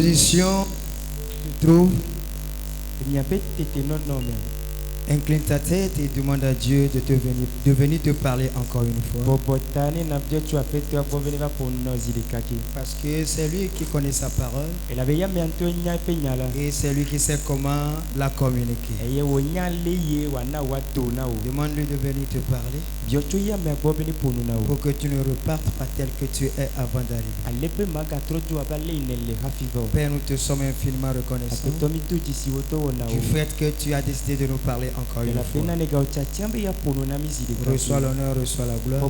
Position, tu trouves. Incline ta tête et demande à Dieu de venir te parler encore une fois. Parce que c'est lui qui connaît sa parole et c'est lui qui sait comment la communiquer. Demande-lui de venir te parler pour que tu ne repartes pas tel que tu es avant d'arriver. Père, nous te sommes infiniment reconnaissants du fait que tu as décidé de nous parler encore une fois. Reçois l'honneur, reçois la gloire.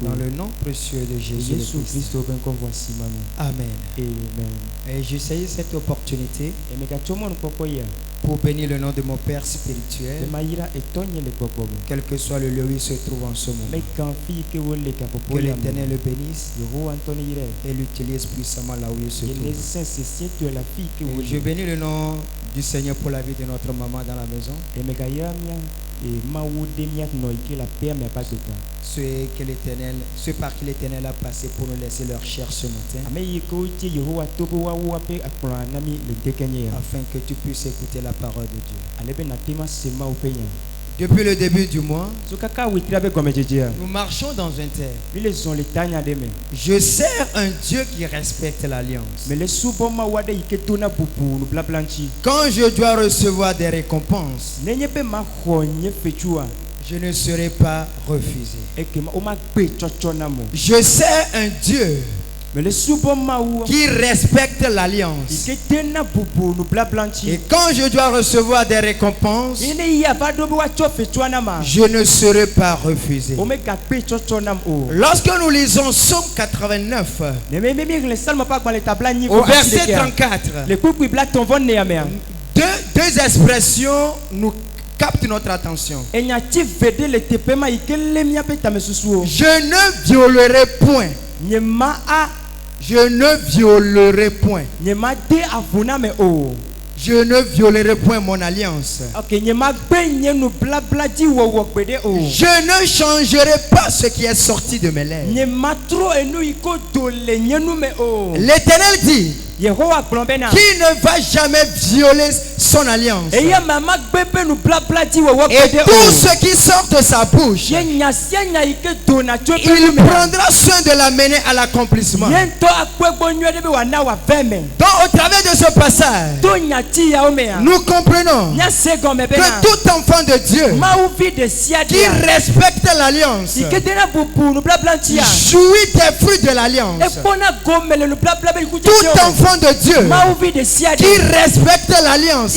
Dans le nom précieux de Jésus Christ. Amen. Et je saisis cette opportunité pour bénir le nom de mon Père spirituel, quel que soit le lieu où il se trouve en ce moment. Que l'Éternel le bénisse et l'utilise puissamment là où il se trouve. Et je bénis le nom du Seigneur pour la vie de notre maman dans la maison. Ceux par qui l'Éternel a passé pour nous laisser leur chair ce matin, afin que tu puisses écouter la parole de Dieu. Depuis le début du mois, nous marchons dans un terre. Je sers un Dieu qui respecte l'alliance. Quand je dois recevoir des récompenses, je ne serai pas refusé. Je sers un Dieu qui respecte l'alliance. Et quand je dois recevoir des récompenses, je ne serai pas refusé. Lorsque nous lisons Psaume 89 au verset 34, deux expressions nous captent notre attention. Je ne violerai point. Je ne violerai point. Je ne violerai point mon alliance. Je ne changerai pas ce qui est sorti de mes lèvres. L'Éternel dit qui ne va jamais violer son alliance. Et tout ce qui sort de sa bouche, il prendra soin de l'amener à l'accomplissement. Donc au travers de ce passage, nous comprenons que tout enfant de Dieu qui respecte l'alliance jouit des fruits de l'alliance. Tout enfant de Dieu qui respecte l'alliance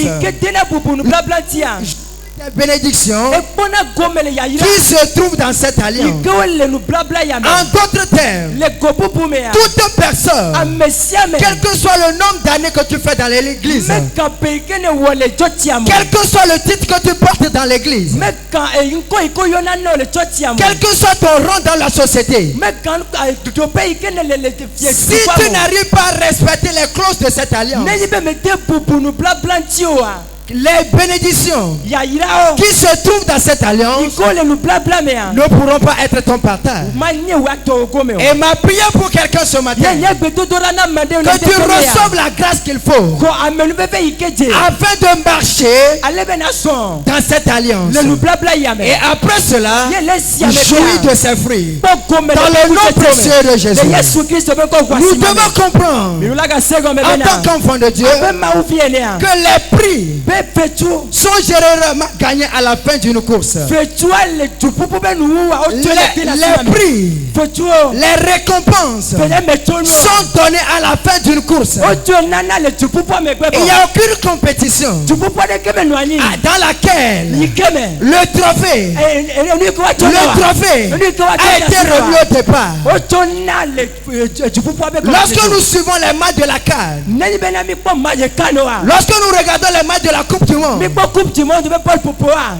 des bénédictions qui se trouvent dans cette alliance. En d'autres termes, toute personne, quel que soit le nombre d'années que tu fais dans l'église, quel que soit le titre que tu portes dans l'église, quel que soit ton rang dans la société, si tu n'arrives pas à respecter les clauses de cette alliance, les bénédictions qui se trouvent dans cette alliance ne pourront pas être ton partage. Et ma prière pour quelqu'un ce matin, que tu reçoives la grâce qu'il faut afin de marcher dans cette alliance. Et après cela, jouir de ses fruits. Dans le nom précieux de Jésus. Nous devons comprendre en tant qu'enfant de Dieu que les prix sont généralement gagnés à la fin d'une course. Les prix, les récompenses sont donnés à la fin d'une course. Il n'y a aucune compétition dans laquelle le trophée a été remis au départ. Lorsque nous suivons les matchs de la CAN, lorsque nous regardons les matchs de la Coupe du Monde,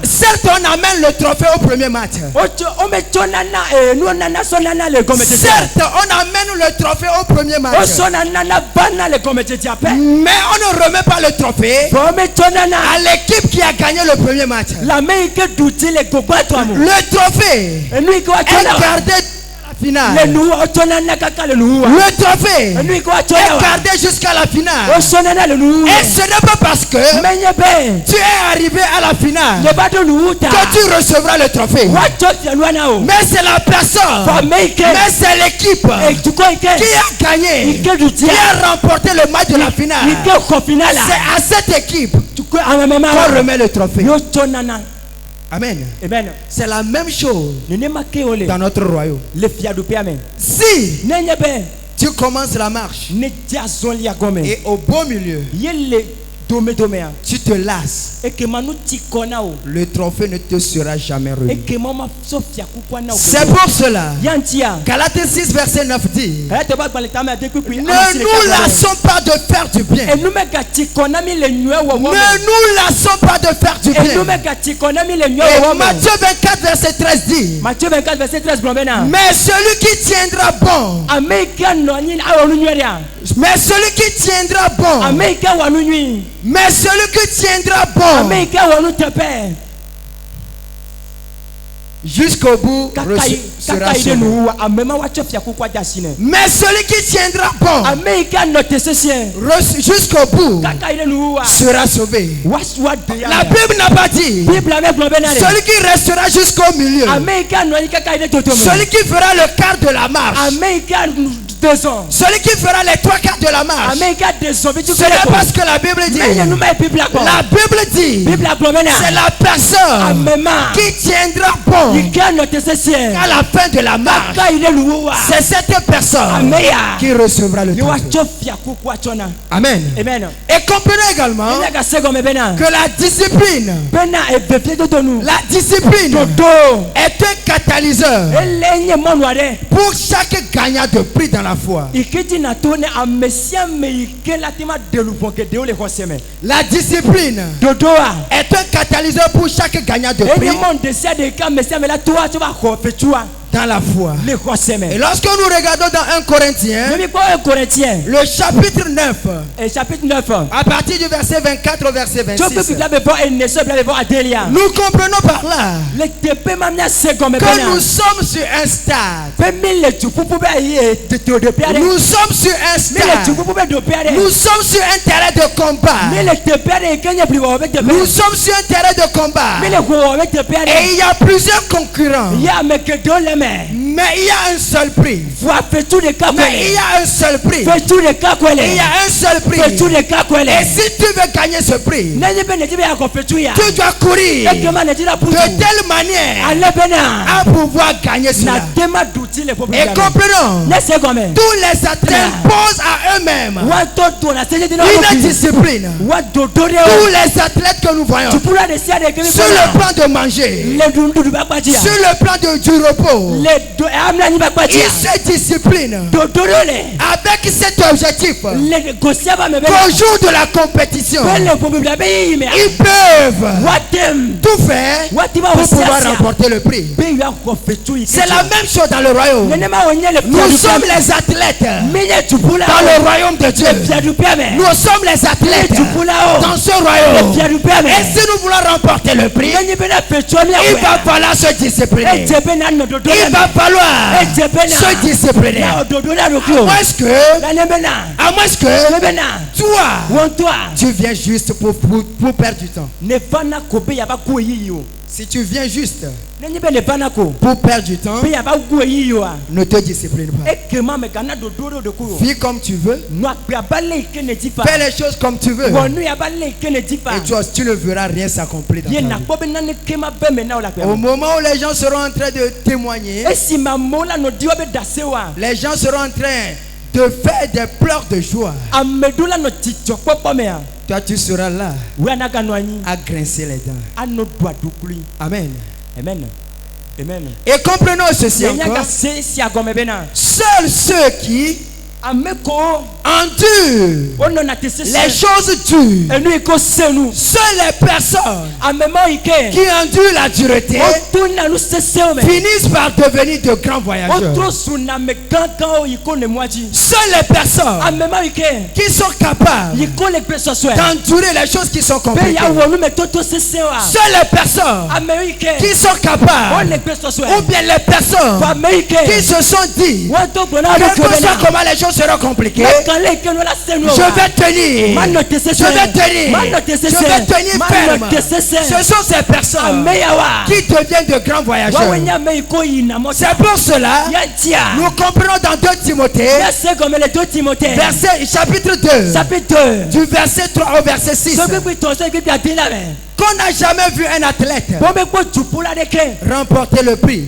certes on amène le trophée au premier match. Certes on amène le trophée au premier match. Mais on ne remet pas le trophée à l'équipe qui a gagné le premier match. Le trophée est gardé finale. Le trophée est gardé jusqu'à la finale. Et ce n'est pas parce que tu es arrivé à la finale que tu recevras le trophée. Mais c'est la personne, mais c'est l'équipe qui a gagné, qui a remporté le match de la finale. C'est à cette équipe qu'on remet le trophée. Amen. C'est la même chose dans notre royaume. Si tu commences la marche et au beau milieu tu te lasses, le trophée ne te sera jamais remis. C'est pour cela Galates 6 verset 9 dit: ne nous lassons pas de faire du bien. Ne nous lassons pas de faire du bien. Et Matthieu 24 verset 13 dit: mais celui qui tiendra bon, mais celui qui tiendra bon, mais celui qui tiendra bon jusqu'au bout sera sauvé. Mais celui qui tiendra bon jusqu'au bout sera sauvé. La Bible n'a pas dit celui qui restera jusqu'au milieu, celui qui fera le quart de la marche, celui qui fera les 3/4 de la marche. Ce n'est pas ce que la Bible dit. La Bible dit c'est la personne qui tiendra bon à la fin de la marche. C'est cette personne qui recevra le trophée. Amen. Et comprenez également que la discipline est un catalyseur pour chaque gagnant de prix dans la foi. La discipline est un catalyseur pour chaque gagnant de prix dans la foi. Et lorsque nous regardons dans 1 Corinthiens, le chapitre 9, à partir du verset 24 au verset 26, nous comprenons par là que nous sommes sur un stade. Nous sommes sur un stade. Nous sommes sur un terrain de combat. Nous sommes sur un terrain de combat. Et il y a plusieurs concurrents. Mais il y a un seul prix. Mais il y a un seul prix. Et il y a un seul prix. Et si tu veux gagner ce prix, tu dois courir de telle manière à pouvoir gagner cela. Et comprenons, tous les athlètes posent à eux-mêmes une discipline. Tous les athlètes que nous voyons, sur le plan de manger, sur le plan du repos, ils se disciplinent avec cet objectif qu'au jour de la compétition, ils peuvent tout faire pour pouvoir remporter le prix. C'est la même chose dans le royaume. Nous sommes les athlètes dans le royaume de Dieu. Nous sommes les athlètes dans ce royaume. Et si nous voulons remporter le prix, il va falloir se discipliner. Il va falloir se discipliner. À moins que toi, tu viens juste pour perdre du temps. Si tu viens juste pour perdre du temps, ne te discipline pas. Vis comme tu veux. Fais les choses comme tu veux. Et tu ne verras rien s'accomplir dans ta vie. Au moment où les gens seront en train de témoigner, les gens seront en train de faire des pleurs de joie. Toi, tu seras là à grincer les dents. Amen. Et comprenons ceci encore. Seuls ceux qui endurent les choses dures. Seules les personnes qui endurent la dureté finissent par devenir de grands voyageurs. Seules les personnes qui sont capables d'endurer les choses qui sont compliquées. Seules les personnes qui sont capables, ou bien les personnes qui se sont dit, quel que soit comment les choses seront compliquées, je vais tenir, ferme. Ce sont ces personnes qui deviennent de grands voyageurs. C'est pour cela, nous comprenons dans 2 Timothée, chapitre 2, du verset 3 au verset 6, qu'on n'a jamais vu un athlète remporter le prix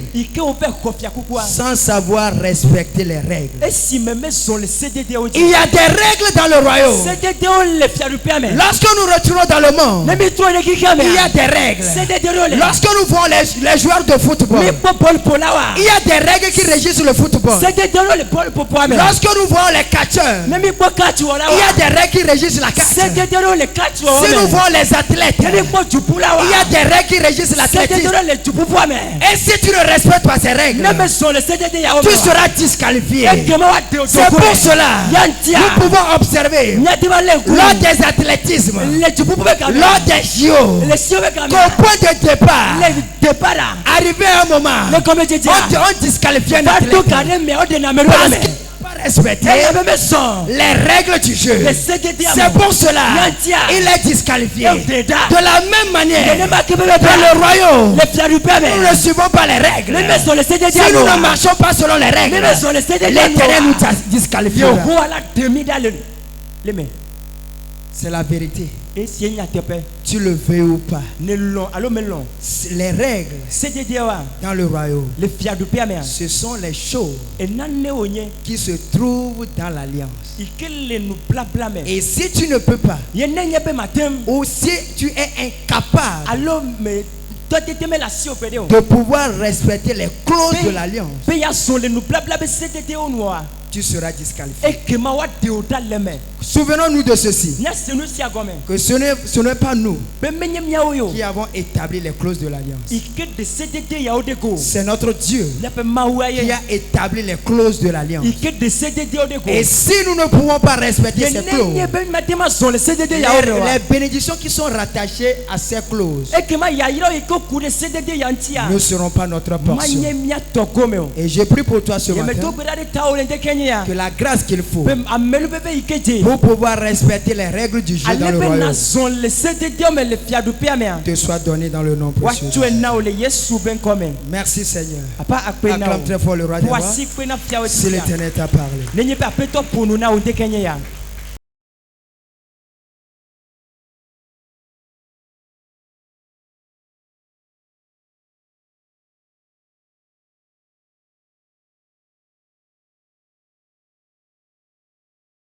sans savoir respecter les règles. Il y a des règles dans le royaume. Lorsque nous retournons dans le monde, il y a des règles. Lorsque nous voyons les joueurs de football, il y a des règles qui régissent le football. Lorsque nous voyons les catcheurs, il y a des règles qui régissent la catch. Si nous voyons les athlètes, il y a des règles qui régissent l'athlétisme. Et si tu ne respectes pas ces règles, tu seras disqualifié. C'est pour cela nous pouvons observer lors des athlétismes, lors des JO, qu'au point de départ, arrivé à un moment, on disqualifie un athlète. Respecter les règles du jeu. C'est pour cela il est disqualifié. De la même manière, dans le royaume, nous ne suivons pas les règles. Si nous ne marchons pas selon les règles, l'Éternel nous disqualifiera. C'est la vérité. Tu le veux ou pas. Les règles dans le royaume, ce sont les choses qui se trouvent dans l'alliance. Et si tu ne peux pas, ou si tu es incapable de pouvoir respecter les clauses de l'alliance, tu seras disqualifié. Souvenons-nous de ceci, que ce n'est pas nous qui avons établi les clauses de l'alliance. C'est notre Dieu qui a établi les clauses de l'alliance. Et si nous ne pouvons pas respecter ces clauses, les bénédictions qui sont rattachées à ces clauses ne seront pas notre portion. Et j'ai pris pour toi ce matin que la grâce qu'il faut pour pouvoir respecter les règles du jeu dans le royaume te soit donnée dans le nom précieux de Jésus. Merci Seigneur. Acclame très fort le roi des rois. Si l'Éternel t'a parlé.